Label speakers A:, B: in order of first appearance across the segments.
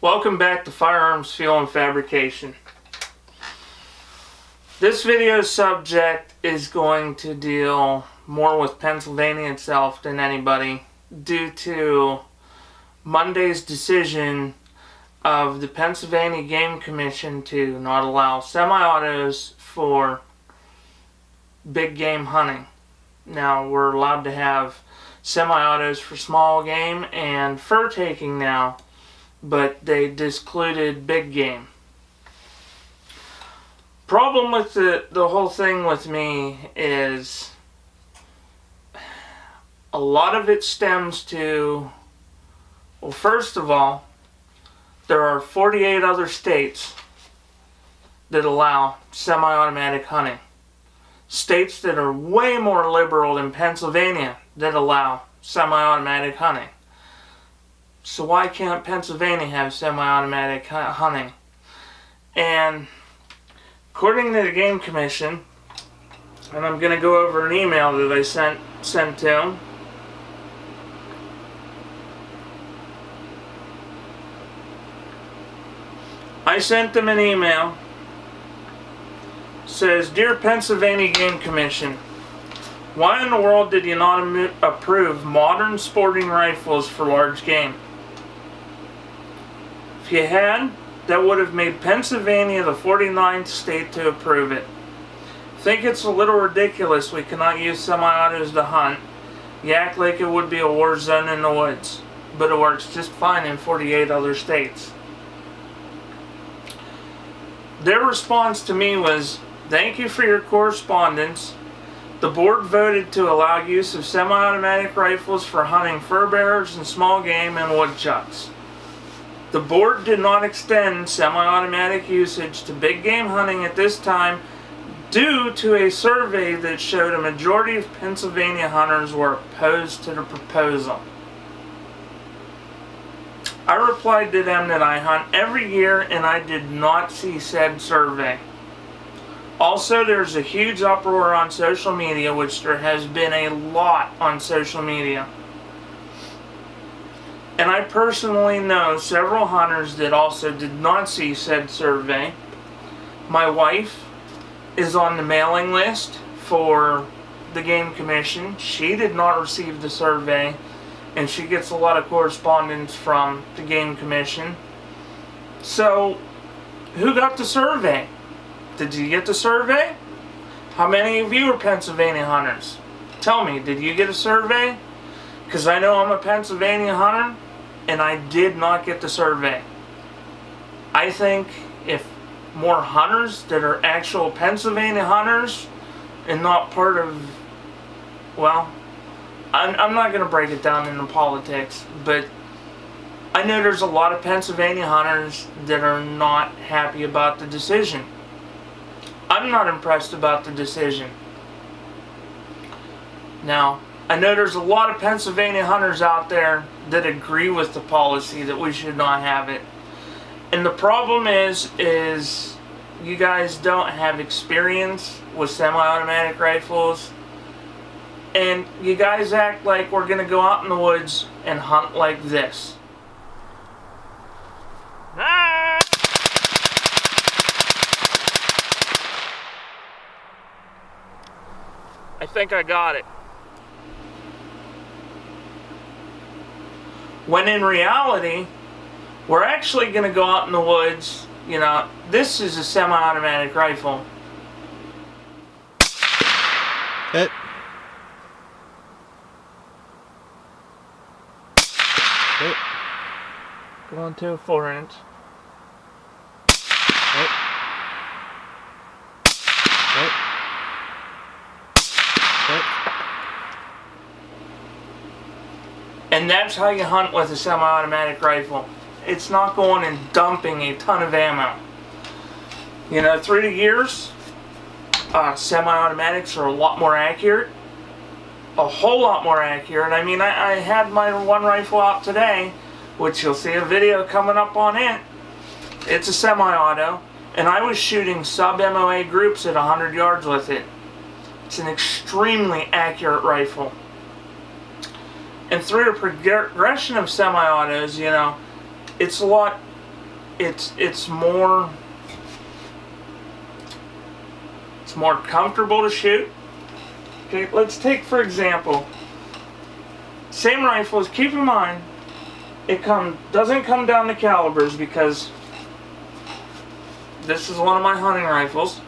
A: Welcome back to Firearms Fuel and Fabrication. This video's subject is going to deal more with Pennsylvania itself than anybody due to Monday's decision of the Pennsylvania Game Commission to not allow semi-autos for big game hunting. Now we're allowed to have semi-autos for small game and fur taking now, but they discluded big game. Problem with the whole thing with me is a lot of it stems to, well, first of all, there are 48 other states that allow semi-automatic hunting. States that are way more liberal than Pennsylvania that allow semi-automatic hunting. So why can't Pennsylvania have semi-automatic hunting? And according to the Game Commission, and I'm going to go over an email that I sent to them. I sent them an email. Says, Dear Pennsylvania Game Commission, why in the world did you not approve modern sporting rifles for large game? If you had, that would have made Pennsylvania the 49th state to approve it. Think it's a little ridiculous we cannot use semi-autos to hunt. You act like it would be a war zone in the woods, but it works just fine in 48 other states. Their response to me was, thank you for your correspondence. The board voted to allow use of semi-automatic rifles for hunting fur bearers and small game and woodchucks. The board did not extend semi-automatic usage to big game hunting at this time due to a survey that showed a majority of Pennsylvania hunters were opposed to the proposal. I replied to them that I hunt every year and I did not see said survey. Also, there's a huge uproar on social media, which there has been a lot on social media. And I personally know several hunters that also did not see said survey. My wife is on the mailing list for the Game Commission. She did not receive the survey, and she gets a lot of correspondence from the Game Commission. So, who got the survey? Did you get the survey? How many of you are Pennsylvania hunters? Tell me, did you get a survey? Because I know I'm a Pennsylvania hunter, and I did not get the survey. I think if more hunters that are actual Pennsylvania hunters and not part of, well, I'm not going to break it down into politics, but I know there's a lot of Pennsylvania hunters that are not happy about the decision. I'm not impressed about the decision. Now, I know there's a lot of Pennsylvania hunters out there that agree with the policy that we should not have it. And the problem is you guys don't have experience with semi-automatic rifles. And you guys act like we're going to go out in the woods and hunt like this. Ah! I think I got it. When in reality, we're actually going to go out in the woods. You know, this is a semi-automatic rifle.
B: Hit. Hit.
A: Going to a 4-inch.
B: Hit. Hit. Hit.
A: And that's how you hunt with a semi-automatic rifle. It's not going and dumping a ton of ammo. You know, through the years, semi-automatics are a lot more accurate. A whole lot more accurate. I mean, I had my one rifle out today, which you'll see a video coming up on it. It's a semi-auto, and I was shooting sub-MOA groups at 100 yards with it. It's an extremely accurate rifle. And through the progression of semi-autos, you know, it's a lot it's more comfortable to shoot. Okay, let's take for example, same rifles. Keep in mind, it doesn't come down to calibers because this is one of my hunting rifles.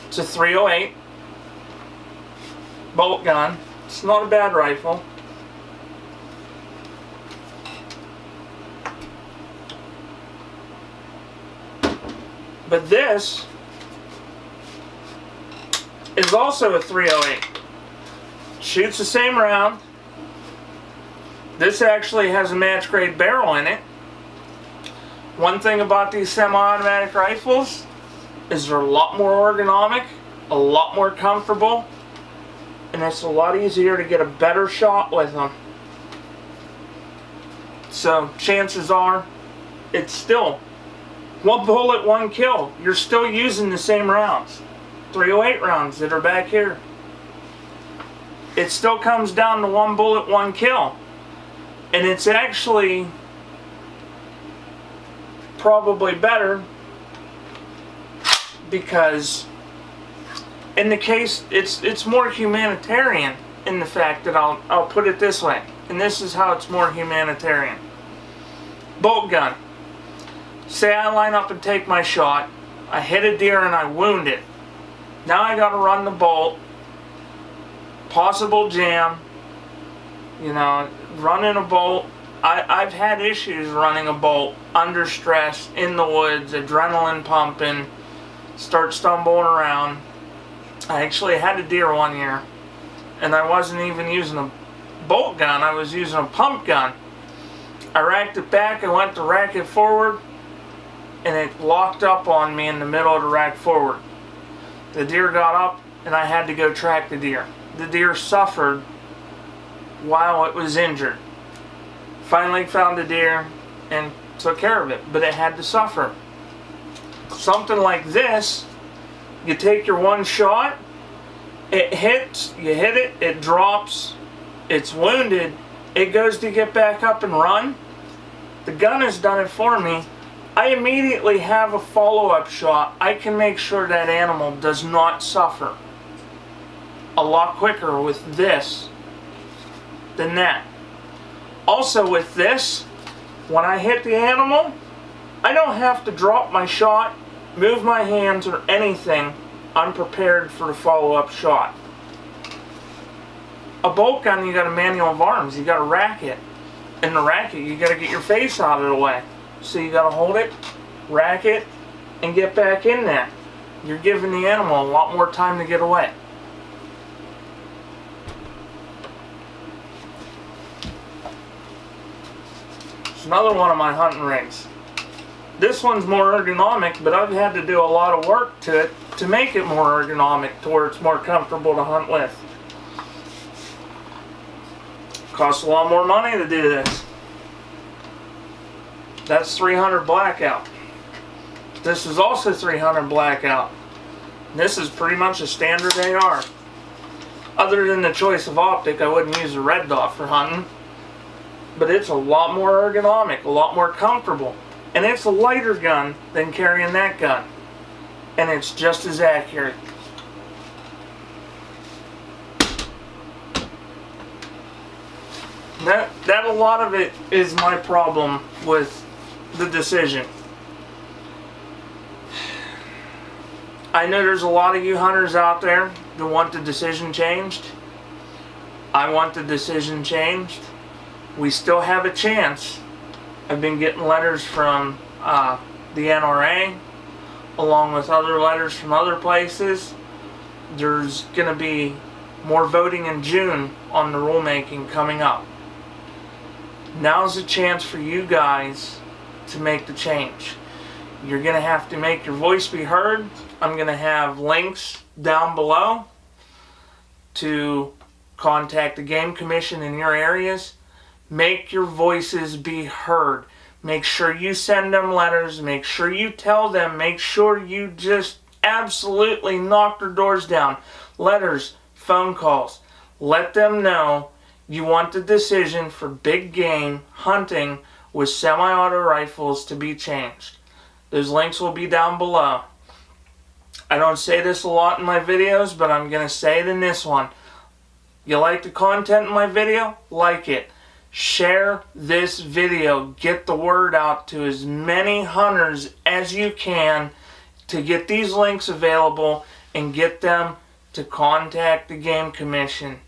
A: It's a 308 bolt gun. It's not a bad rifle. But this is also a 308. Shoots the same round. This actually has a match grade barrel in it. One thing about these semi-automatic rifles is they're a lot more ergonomic, a lot more comfortable, and it's a lot easier to get a better shot with them. So chances are it's still one bullet, one kill. You're still using the same rounds. 308 rounds that are back here. It still comes down to one bullet, one kill. And it's actually probably better because in the case, it's more humanitarian in the fact that I'll put it this way. And this is how it's more humanitarian. Bolt gun. Say I line up and take my shot. I hit a deer and I wound it. Now I gotta run the bolt. Possible jam. You know, running a bolt. I've had issues running a bolt under stress, in the woods, adrenaline pumping, start stumbling around. I actually had a deer one year, and I wasn't even using a bolt gun, I was using a pump gun. I racked it back, I went to rack it forward, and it locked up on me in the middle of the rack forward. The deer got up, and I had to go track the deer. The deer suffered while it was injured. Finally found the deer and took care of it, but it had to suffer. Something like this, you take your one shot, it hits, you hit it, it drops, it's wounded, it goes to get back up and run. The gun has done it for me. I immediately have a follow-up shot. I can make sure that animal does not suffer a lot quicker with this than that. Also with this, when I hit the animal, I don't have to drop my shot, move my hands or anything. I'm prepared for the follow-up shot. A bolt gun, you got a manual of arms, you got to rack it. In the racket, you got to get your face out of the way. So you got to hold it, rack it, and get back in there. You're giving the animal a lot more time to get away. It's another one of my hunting rigs. This one's more ergonomic, but I've had to do a lot of work to it to make it more ergonomic to where it's more comfortable to hunt with. Costs a lot more money to do this. That's 300 blackout. This is also 300 blackout. This is pretty much a standard AR. Other than the choice of optic, I wouldn't use a red dot for hunting. But it's a lot more ergonomic, a lot more comfortable. And it's a lighter gun than carrying that gun. And it's just as accurate. That a lot of it is my problem with the decision. I know there's a lot of you hunters out there that want the decision changed. I want the decision changed. We still have a chance. I've been getting letters from the NRA, along with other letters from other places. There's going to be more voting in June on the rulemaking coming up. Now's a chance for you guys to make the change. You're going to have to make your voice be heard. I'm going to have links down below to contact the Game Commission in your areas. Make your voices be heard. Make sure you send them letters. Make sure you tell them. Make sure you just absolutely knock their doors down. Letters, phone calls. Let them know you want the decision for big game hunting with semi-auto rifles to be changed. Those links will be down below. I don't say this a lot in my videos, but I'm going to say it in this one. You like the content in my video? Like it. Share this video. Get the word out to as many hunters as you can to get these links available and get them to contact the Game Commission.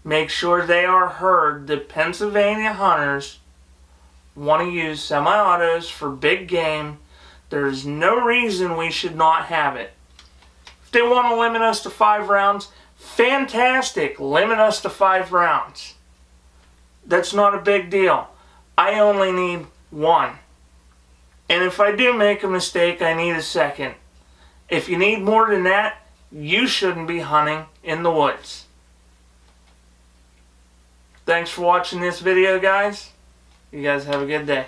A: Make sure they are heard that Pennsylvania hunters want to use semi-autos for big game. There's no reason we should not have it. If they want to limit us to 5 rounds, fantastic. Limit us to 5 rounds. That's not a big deal. I only need 1. And if I do make a mistake, I need a second. If you need more than that, you shouldn't be hunting in the woods. Thanks for watching this video, guys. You guys have a good day.